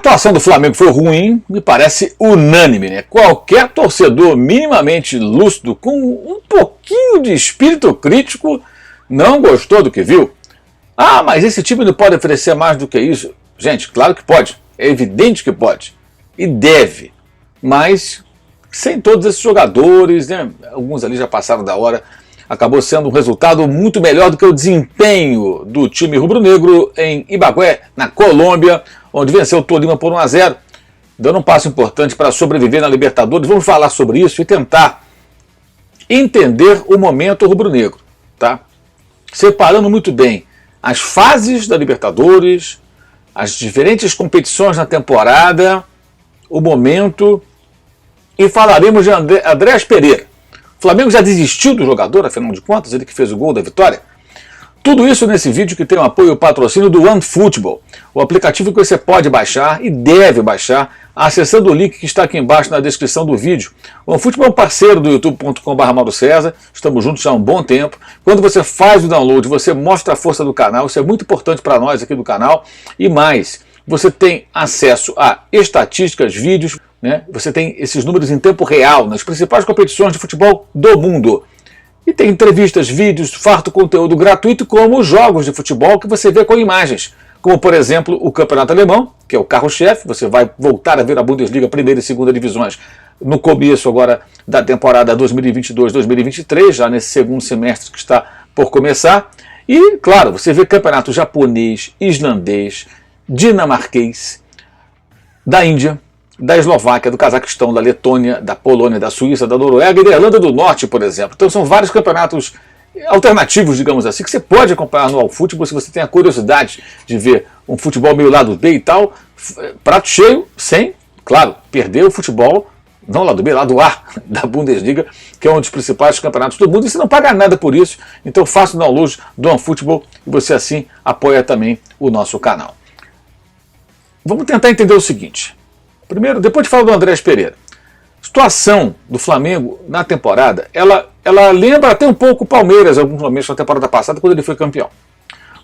atuação do Flamengo foi ruim, me parece unânime, né? Qualquer torcedor minimamente lúcido, com um pouquinho de espírito crítico, não gostou do que viu. Ah, mas esse time não pode oferecer mais do que isso. Gente, claro que pode, é evidente que pode, e deve, mas sem todos esses jogadores, né? Alguns ali já passaram da hora. Acabou sendo um resultado muito melhor do que o desempenho do time rubro-negro em Ibagué, na Colômbia, onde venceu o Tolima por 1-0, dando um passo importante para sobreviver na Libertadores. Vamos falar sobre isso e tentar entender o momento rubro-negro, tá? Separando muito bem as fases da Libertadores, as diferentes competições na temporada, o momento, e falaremos de Andréas Pereira. O Flamengo já desistiu do jogador, afinal de contas, ele que fez o gol da vitória. Tudo isso nesse vídeo que tem o apoio e o patrocínio do OneFootball, o aplicativo que você pode baixar e deve baixar, acessando o link que está aqui embaixo na descrição do vídeo. O OneFootball é um parceiro do youtube.com/MauroCesar, estamos juntos já há um bom tempo. Quando você faz o download, você mostra a força do canal, isso é muito importante para nós aqui do canal. E mais, você tem acesso a estatísticas, vídeos, né? Você tem esses números em tempo real nas principais competições de futebol do mundo. E tem entrevistas, vídeos, farto conteúdo gratuito, como os jogos de futebol que você vê com imagens. Como, por exemplo, o Campeonato Alemão, que é o carro-chefe. Você vai voltar a ver a Bundesliga, primeira e segunda divisões, no começo agora da temporada 2022-2023, já nesse segundo semestre que está por começar. E, claro, você vê campeonato japonês, islandês, dinamarquês, da Índia, da Eslováquia, do Cazaquistão, da Letônia, da Polônia, da Suíça, da Noruega e da Irlanda do Norte, por exemplo. Então são vários campeonatos alternativos, digamos assim, que você pode acompanhar no OneFootball se você tem a curiosidade de ver um futebol meio lado B e tal. Prato cheio, sem, claro, perder o futebol, não lado B, lado A da Bundesliga, que é um dos principais campeonatos do mundo, e você não paga nada por isso. Então faça o download do OneFootball e você assim apoia também o nosso canal. Vamos tentar entender o seguinte. Primeiro, depois de falar do Andréas Pereira, a situação do Flamengo na temporada, ela lembra até um pouco o Palmeiras, alguns momentos na temporada passada, quando ele foi campeão.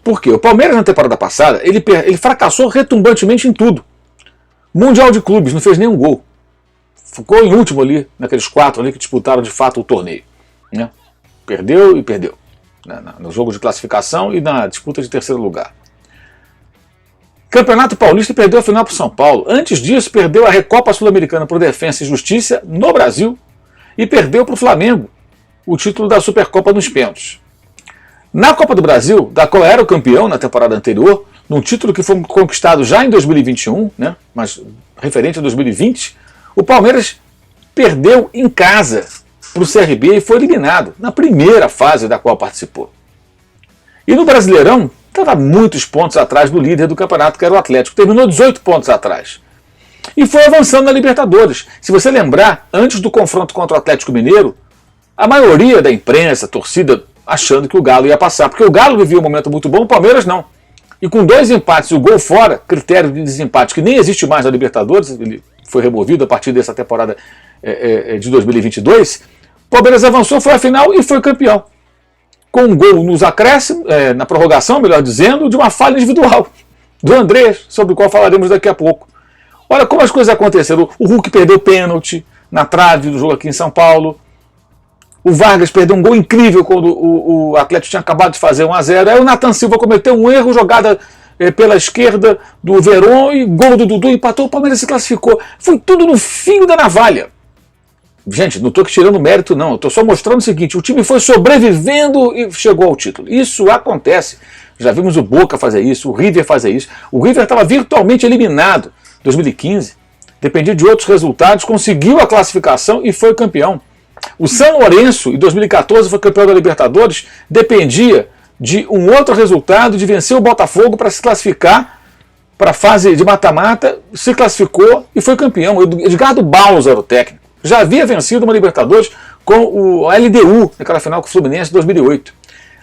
Por quê? O Palmeiras na temporada passada, ele fracassou retumbantemente em tudo. Mundial de Clubes, não fez nenhum gol. Ficou em último ali, naqueles 4 ali que disputaram de fato o torneio, né? Perdeu e perdeu, né? No jogo de classificação e na disputa de terceiro lugar. Campeonato Paulista perdeu a final para o São Paulo. Antes disso, perdeu a Recopa Sul-Americana por Defensa e Justiça no Brasil e perdeu para o Flamengo o título da Supercopa nos pênaltis. Na Copa do Brasil, da qual era o campeão na temporada anterior, num título que foi conquistado já em 2021, né, mas referente a 2020, o Palmeiras perdeu em casa para o CRB e foi eliminado na primeira fase da qual participou. E no Brasileirão, estava muitos pontos atrás do líder do campeonato, que era o Atlético. Terminou 18 pontos atrás. E foi avançando na Libertadores. Se você lembrar, antes do confronto contra o Atlético Mineiro, a maioria da imprensa, a torcida, achando que o Galo ia passar. Porque o Galo vivia um momento muito bom, o Palmeiras não. E com 2 empates e o gol fora, critério de desempate que nem existe mais na Libertadores, ele foi removido a partir dessa temporada de 2022, o Palmeiras avançou, foi à final e foi campeão. Com um gol nos acréscimos, na prorrogação, melhor dizendo, de uma falha individual do Andrés, sobre o qual falaremos daqui a pouco. Olha como as coisas aconteceram. O Hulk perdeu pênalti na trave do jogo aqui em São Paulo. O Vargas perdeu um gol incrível quando o Atlético tinha acabado de fazer 1-0. Aí o Nathan Silva cometeu um erro, jogada pela esquerda do Verón, e gol do Dudu, empatou, o Palmeiras se classificou. Foi tudo no fio da navalha. Gente, não estou tirando mérito não, estou só mostrando o seguinte, o time foi sobrevivendo e chegou ao título. Isso acontece. Já vimos o Boca fazer isso, o River fazer isso. O River estava virtualmente eliminado em 2015, dependia de outros resultados, conseguiu a classificação e foi campeão. O São Lourenço, em 2014, foi campeão da Libertadores, dependia de um outro resultado, de vencer o Botafogo para se classificar para a fase de mata-mata, se classificou e foi campeão. Edgardo Baus era o técnico. Já havia vencido uma Libertadores com o LDU, naquela final com o Fluminense em 2008.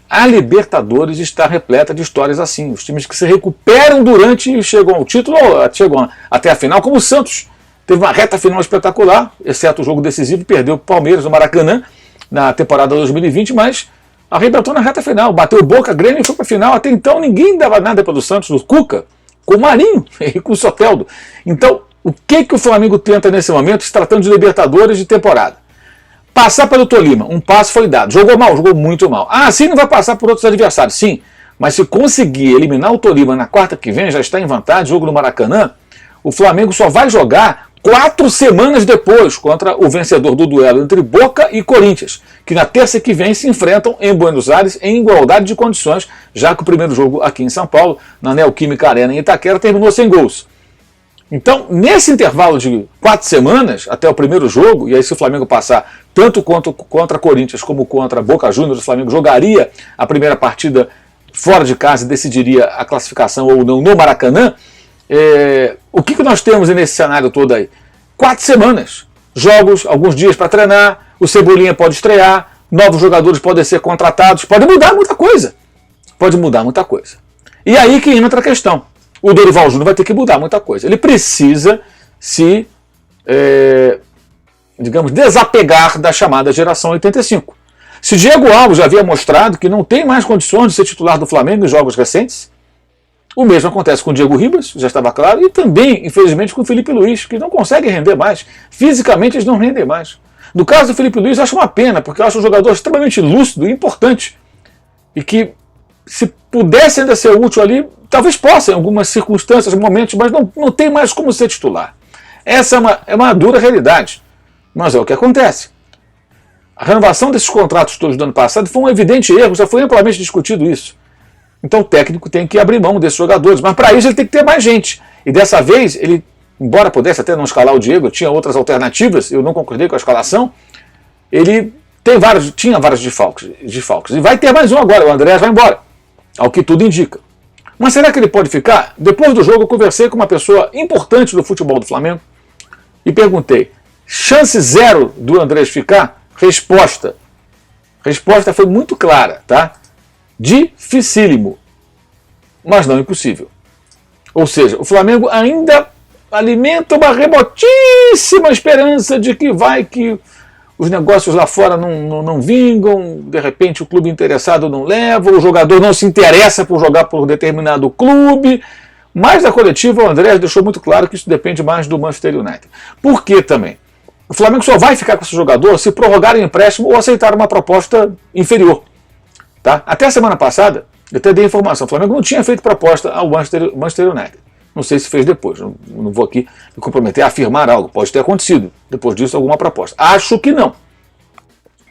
A Libertadores está repleta de histórias assim. Os times que se recuperam durante e chegam ao título, chegam até a final, como o Santos. Teve uma reta final espetacular, exceto o jogo decisivo, perdeu o Palmeiras no Maracanã na temporada 2020, mas arrebentou na reta final. Bateu Boca, Grêmio e foi para a final. Até então ninguém dava nada pelo Santos. O Cuca com o Marinho e com o Soteldo. Então, o que o Flamengo tenta nesse momento, se tratando de Libertadores de temporada? Passar pelo Tolima, um passo foi dado. Jogou mal, jogou muito mal. Ah, sim, não vai passar por outros adversários, sim. Mas se conseguir eliminar o Tolima na quarta que vem, já está em vantagem, jogo no Maracanã, o Flamengo só vai jogar 4 semanas depois contra o vencedor do duelo entre Boca e Corinthians, que na terça que vem se enfrentam em Buenos Aires em igualdade de condições, já que o primeiro jogo aqui em São Paulo, na Neoquímica Arena em Itaquera, terminou sem gols. Então, nesse intervalo de 4 semanas, até o primeiro jogo, e aí se o Flamengo passar tanto contra Corinthians como contra Boca Juniors, o Flamengo jogaria a primeira partida fora de casa e decidiria a classificação ou não no Maracanã. O que nós temos nesse cenário todo aí? 4 semanas. Jogos, alguns dias para treinar, o Cebolinha pode estrear, novos jogadores podem ser contratados, pode mudar muita coisa. Pode mudar muita coisa. E aí que entra a questão. O Dorival Júnior vai ter que mudar muita coisa. Ele precisa se, digamos, desapegar da chamada geração 85. Se Diego Alves já havia mostrado que não tem mais condições de ser titular do Flamengo em jogos recentes, o mesmo acontece com o Diego Ribas, já estava claro, e também, infelizmente, com o Felipe Luiz, que não consegue render mais. Fisicamente, eles não rendem mais. No caso do Felipe Luiz, acho uma pena, porque eu acho um jogador extremamente lúcido e importante. E que, se pudesse ainda ser útil ali, talvez possa, em algumas circunstâncias, momentos, mas não tem mais como ser titular. Essa é uma dura realidade. Mas é o que acontece. A renovação desses contratos todos do ano passado foi um evidente erro, já foi amplamente discutido isso. Então o técnico tem que abrir mão desses jogadores, mas para isso ele tem que ter mais gente. E dessa vez, ele, embora pudesse até não escalar o Diego, tinha outras alternativas, eu não concordei com a escalação, ele tinha vários desfalques. E vai ter mais um agora, o Andrés vai embora, ao que tudo indica. Mas será que ele pode ficar? Depois do jogo eu conversei com uma pessoa importante do futebol do Flamengo e perguntei, chance zero do Andrés ficar? Resposta foi muito clara, tá? Dificílimo, mas não impossível. Ou seja, o Flamengo ainda alimenta uma remotíssima esperança de que os negócios lá fora não vingam, de repente o clube interessado não leva, o jogador não se interessa por jogar por determinado clube, mas na coletiva o Andrés deixou muito claro que isso depende mais do Manchester United. Por que também? O Flamengo só vai ficar com esse jogador se prorrogar o empréstimo ou aceitar uma proposta inferior. Tá? Até a semana passada, eu até dei informação, o Flamengo não tinha feito proposta ao Manchester United. Não sei se fez depois, não vou aqui me comprometer a afirmar algo, pode ter acontecido, depois disso alguma proposta. Acho que não.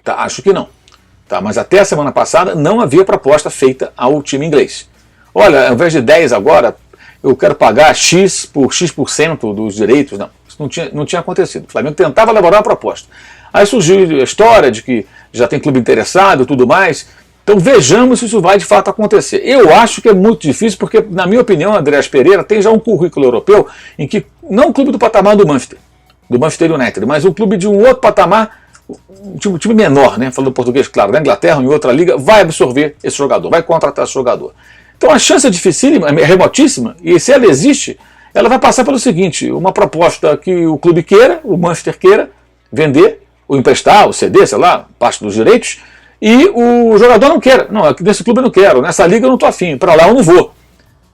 Tá, mas até a semana passada não havia proposta feita ao time inglês. Olha, ao invés de 10 agora, eu quero pagar X por X% dos direitos. Não, isso não tinha acontecido. O Flamengo tentava elaborar uma proposta. Aí surgiu a história de que já tem clube interessado e tudo mais. Então vejamos se isso vai de fato acontecer. Eu acho que é muito difícil porque, na minha opinião, Andrés Pereira tem já um currículo europeu em que, não um clube do patamar do Manchester United, mas um clube de um outro patamar, um time menor, né, falando português, claro, da Inglaterra, em outra liga, vai absorver esse jogador, vai contratar esse jogador. Então a chance é dificílima, é remotíssima, e se ela existe, ela vai passar pelo seguinte, uma proposta que o clube queira, o Manchester queira, vender, ou emprestar, ou ceder, sei lá, parte dos direitos, e o jogador não queira. Não, nesse clube eu não quero, nessa liga eu não estou afim, para lá eu não vou.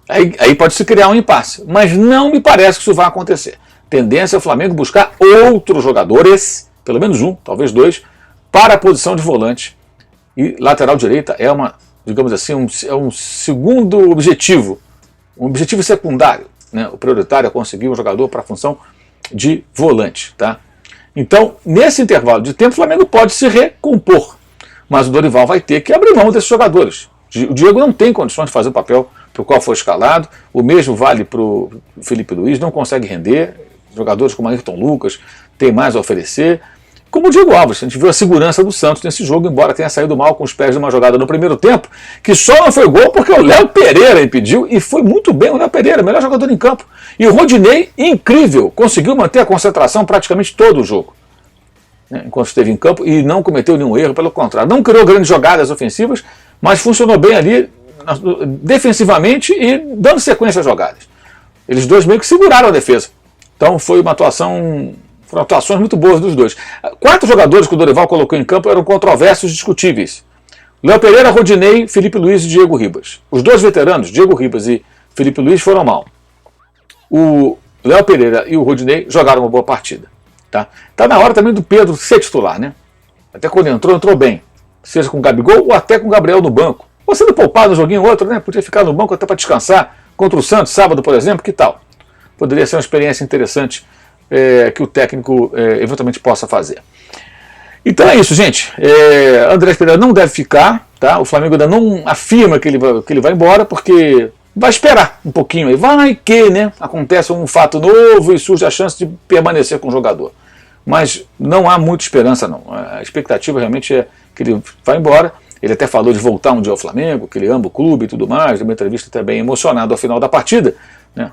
Aí pode se criar um impasse. Mas não me parece que isso vai acontecer. Tendência é o Flamengo buscar outros jogadores, pelo menos um, talvez 2, para a posição de volante. E lateral direita é digamos assim, um segundo objetivo, um objetivo secundário. Né? O prioritário é conseguir um jogador para a função de volante. Tá? Então, nesse intervalo de tempo, o Flamengo pode se recompor. Mas o Dorival vai ter que abrir mão desses jogadores. O Diego não tem condições de fazer o papel para o qual foi escalado, o mesmo vale para o Felipe Luiz, não consegue render, jogadores como Ayrton Lucas têm mais a oferecer, como o Diego Alves. A gente viu a segurança do Santos nesse jogo, embora tenha saído mal com os pés de uma jogada no primeiro tempo, que só não foi gol porque o Léo Pereira impediu, e foi muito bem o Léo Pereira, melhor jogador em campo. E o Rodinei, incrível, conseguiu manter a concentração praticamente todo o jogo, enquanto esteve em campo, e não cometeu nenhum erro, pelo contrário, não criou grandes jogadas ofensivas, mas funcionou bem ali defensivamente e dando sequência às jogadas. Eles dois meio que seguraram a defesa. Então foram atuações muito boas dos dois. 4 jogadores que o Dorival colocou em campo eram controversos e discutíveis. Léo Pereira, Rodinei, Felipe Luiz e Diego Ribas. Os 2 veteranos, Diego Ribas e Felipe Luiz, foram mal. o Léo Pereira e o Rodinei jogaram uma boa partida. Tá na hora também do Pedro ser titular, né? Até quando entrou bem. Seja com o Gabigol ou até com o Gabriel no banco. Ou sendo poupado um joguinho ou outro, né? Podia ficar no banco até para descansar. Contra o Santos, sábado, por exemplo, que tal? Poderia ser uma experiência interessante que o técnico eventualmente possa fazer. Então é isso, gente. Andrés Pereira não deve ficar, tá? O Flamengo ainda não afirma que ele vai embora, porque vai esperar um pouquinho aí. Vai que, né? Acontece um fato novo e surge a chance de permanecer com o jogador. Mas não há muita esperança, não. A expectativa realmente é que ele vai embora. Ele até falou de voltar um dia ao Flamengo, que ele ama o clube e tudo mais. Deu uma entrevista até bem emocionado ao final da partida, né?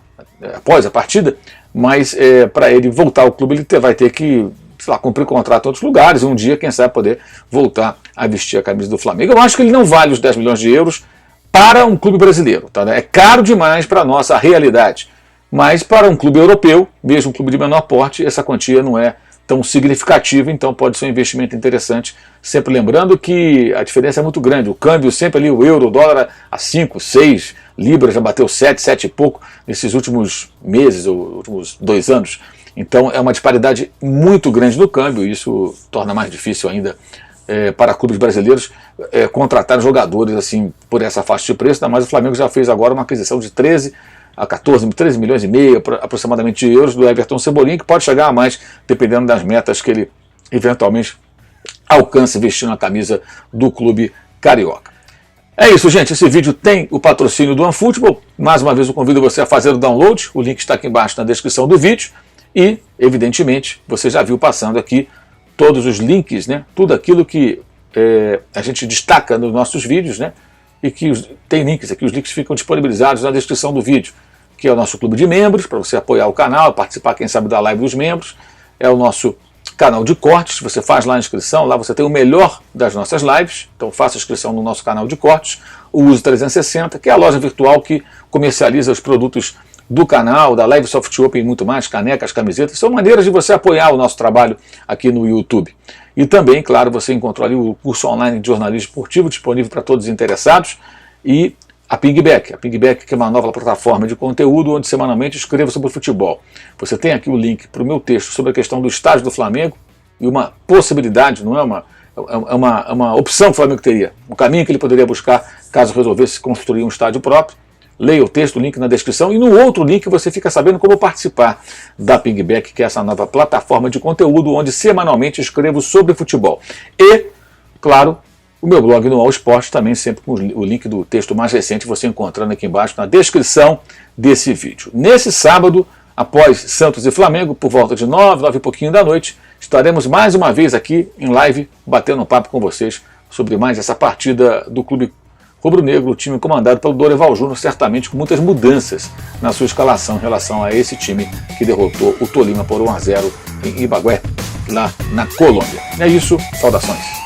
Após a partida. Mas para ele voltar ao clube, ele vai ter que, sei lá, cumprir contrato em outros lugares. Um dia, quem sabe, poder voltar a vestir a camisa do Flamengo. Eu acho que ele não vale os 10 milhões de euros para um clube brasileiro. Tá? É caro demais para a nossa realidade. Mas para um clube europeu, mesmo um clube de menor porte, essa quantia não é tão significativa, então pode ser um investimento interessante. Sempre lembrando que a diferença é muito grande. O câmbio sempre ali, o euro, o dólar a 5, 6, libras já bateu 7, 7 e pouco nesses últimos meses, ou últimos 2 anos. Então é uma disparidade muito grande no câmbio, e isso torna mais difícil ainda para clubes brasileiros contratar jogadores assim por essa faixa de preço. Ainda mais o Flamengo já fez agora uma aquisição de 13 milhões e meio aproximadamente de euros do Everton Cebolinha, que pode chegar a mais dependendo das metas que ele eventualmente alcance vestindo a camisa do clube carioca. É isso, gente. Esse vídeo tem o patrocínio do OneFootball. Mais uma vez eu convido você a fazer o download. O link está aqui embaixo na descrição do vídeo. E, evidentemente, você já viu passando aqui todos os links, né? Tudo aquilo que a gente destaca nos nossos vídeos, né? E que tem links aqui. Os links ficam disponibilizados na descrição do vídeo, que é o nosso clube de membros, para você apoiar o canal, participar, quem sabe, da live dos membros. É o nosso canal de cortes, você faz lá a inscrição, lá você tem o melhor das nossas lives, então faça a inscrição no nosso canal de cortes. O Uso 360, que é a loja virtual que comercializa os produtos do canal, da Live Soft Open e muito mais, canecas, camisetas, são maneiras de você apoiar o nosso trabalho aqui no YouTube. E também, claro, você encontrou ali o curso online de jornalismo esportivo disponível para todos os interessados, e a Pingback, que é uma nova plataforma de conteúdo onde semanalmente escrevo sobre o futebol. Você tem aqui o link para o meu texto sobre a questão do estádio do Flamengo e uma possibilidade, não é uma opção que o Flamengo teria, um caminho que ele poderia buscar caso resolvesse construir um estádio próprio. Leia o texto, o link na descrição, e no outro link você fica sabendo como participar da Pingback, que é essa nova plataforma de conteúdo onde semanalmente escrevo sobre futebol. E, claro, o meu blog no All Sport também, sempre com o link do texto mais recente, você encontrando aqui embaixo na descrição desse vídeo. Nesse sábado, após Santos e Flamengo, por volta de 9 e pouquinho da noite, estaremos mais uma vez aqui em live, batendo um papo com vocês sobre mais essa partida do clube rubro-negro, o time comandado pelo Dorival Júnior, certamente com muitas mudanças na sua escalação em relação a esse time que derrotou o Tolima por 1-0 em Ibagué, lá na Colômbia. É isso, saudações.